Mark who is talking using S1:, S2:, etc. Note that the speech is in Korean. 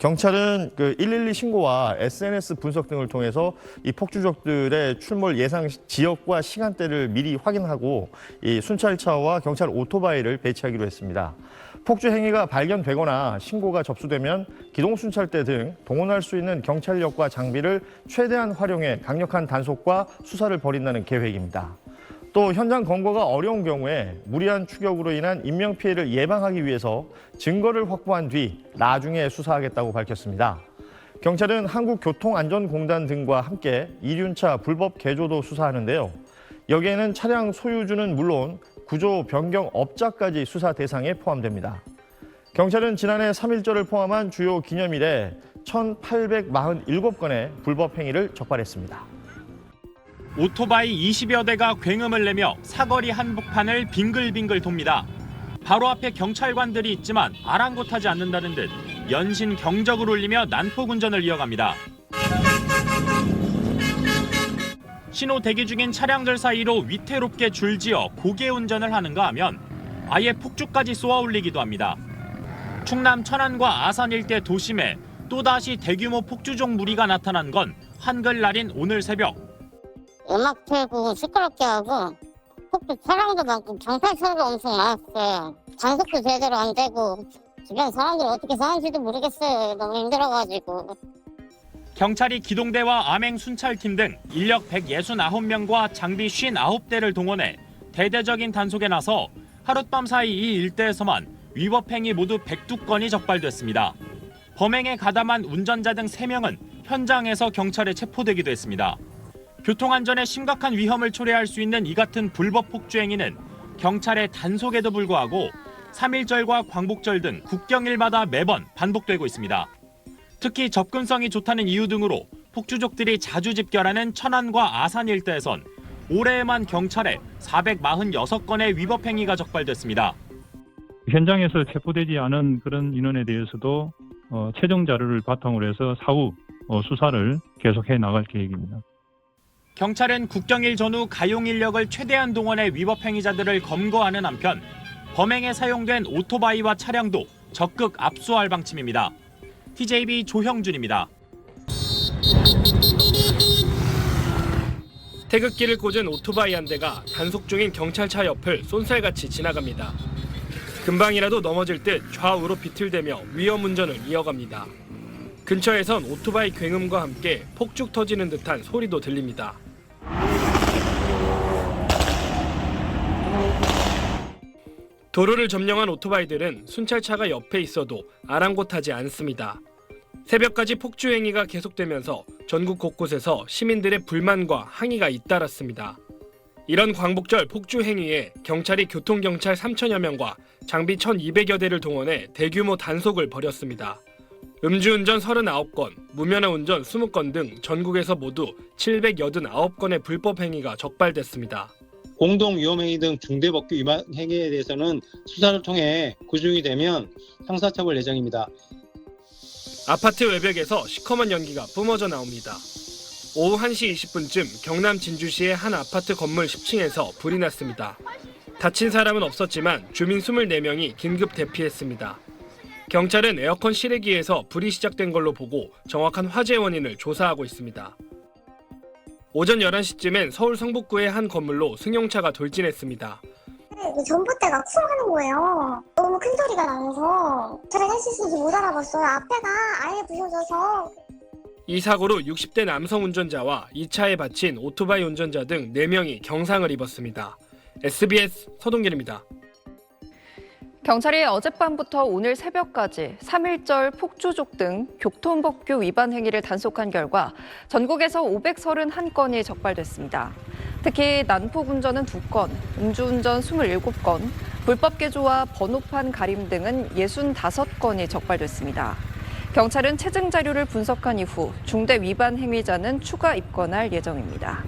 S1: 경찰은 112 신고와 SNS 분석 등을 통해서 이 폭주족들의 출몰 예상 지역과 시간대를 미리 확인하고 이 순찰차와 경찰 오토바이를 배치하기로 했습니다. 폭주 행위가 발견되거나 신고가 접수되면 기동순찰대 등 동원할 수 있는 경찰력과 장비를 최대한 활용해 강력한 단속과 수사를 벌인다는 계획입니다. 또 현장 검거가 어려운 경우에 무리한 추격으로 인한 인명피해를 예방하기 위해서 증거를 확보한 뒤 나중에 수사하겠다고 밝혔습니다. 경찰은 한국교통안전공단 등과 함께 이륜차 불법 개조도 수사하는데요. 여기에는 차량 소유주는 물론 구조 변경 업자까지 수사 대상에 포함됩니다. 경찰은 지난해 3.1절을 포함한 주요 기념일에 1,847건의 불법 행위를 적발했습니다.
S2: 오토바이 20여 대가 굉음을 내며 사거리 한복판을 빙글빙글 돕니다. 바로 앞에 경찰관들이 있지만 아랑곳하지 않는다는 듯 연신 경적을 울리며 난폭 운전을 이어갑니다. 신호 대기 중인 차량들 사이로 위태롭게 줄지어 고개 운전을 하는가 하면 아예 폭주까지 쏘아 올리기도 합니다. 충남 천안과 아산 일대 도심에 또다시 대규모 폭주족 무리가 나타난 건 한글날인 오늘 새벽.
S3: 음악 틀고 시끄럽게 하고 폭주 차량도 많고 경찰차도 엄청 많았어요. 단속도 제대로 안 되고 주변 사람들이 어떻게 사는지도 모르겠어요. 너무 힘들어가지고.
S2: 경찰이 기동대와 암행 순찰팀 등 인력 169명과 장비 59대를 동원해 대대적인 단속에 나서 하룻밤 사이 이 일대에서만 위법 행위 모두 102건이 적발됐습니다. 범행에 가담한 운전자 등 3명은 현장에서 경찰에 체포되기도 했습니다. 교통안전에 심각한 위험을 초래할 수 있는 이 같은 불법 폭주 행위는 경찰의 단속에도 불구하고 3.1절과 광복절 등 국경일마다 매번 반복되고 있습니다. 특히 접근성이 좋다는 이유 등으로 폭주족들이 자주 집결하는 천안과 아산 일대에선 올해에만 경찰에 446건의 위법 행위가 적발됐습니다.
S4: 현장에서 체포되지 않은 그런 인원에 대해서도 최종 자료를 바탕으로 해서 사후 수사를 계속해 나갈 계획입니다.
S2: 경찰은 국경일 전후 가용 인력을 최대한 동원해 위법 행위자들을 검거하는 한편 범행에 사용된 오토바이와 차량도 적극 압수할 방침입니다. TJB 조형준입니다.
S5: 태극기를 꽂은 오토바이 한 대가 단속 중인 경찰차 옆을 쏜살같이 지나갑니다. 금방이라도 넘어질 듯 좌우로 비틀대며 위험 운전을 이어갑니다. 근처에선 오토바이 굉음과 함께 폭죽 터지는 듯한 소리도 들립니다. 도로를 점령한 오토바이들은 순찰차가 옆에 있어도 아랑곳하지 않습니다. 새벽까지 폭주 행위가 계속되면서 전국 곳곳에서 시민들의 불만과 항의가 잇따랐습니다. 이런 광복절 폭주 행위에 경찰이 교통경찰 3천여 명과 장비 1,200여 대를 동원해 대규모 단속을 벌였습니다. 음주운전 39건, 무면허 운전 20건 등 전국에서 모두 789건의 불법 행위가 적발됐습니다.
S6: 공동위험행위 등 중대법규 위반 행위에 대해서는 수사를 통해 구중이 되면 형사처벌 예정입니다.
S5: 아파트 외벽에서 시커먼 연기가 뿜어져 나옵니다. 오후 1시 20분쯤 경남 진주시의 한 아파트 건물 10층에서 불이 났습니다. 다친 사람은 없었지만 주민 24명이 긴급 대피했습니다. 경찰은 에어컨 실외기에서 불이 시작된 걸로 보고 정확한 화재 원인을 조사하고 있습니다. 오전 11시쯤엔 서울 성북구의 한 건물로 승용차가 돌진했습니다.
S7: 전봇대가 쿵 하는 거예요. 너무 큰 소리가 나면서 차를 할 수 있는지 못 알아봤어요. 앞에가 아예 부셔져서.
S5: 이 사고로 60대 남성 운전자와 이 차에 받친 오토바이 운전자 등 4명이 경상을 입었습니다. SBS 서동길입니다.
S8: 경찰이 어젯밤부터 오늘 새벽까지 3.1절 폭주족 등 교통법규 위반 행위를 단속한 결과 전국에서 531건이 적발됐습니다. 특히 난폭 운전은 2건, 음주운전 27건, 불법 개조와 번호판 가림 등은 65건이 적발됐습니다. 경찰은 체증 자료를 분석한 이후 중대 위반 행위자는 추가 입건할 예정입니다.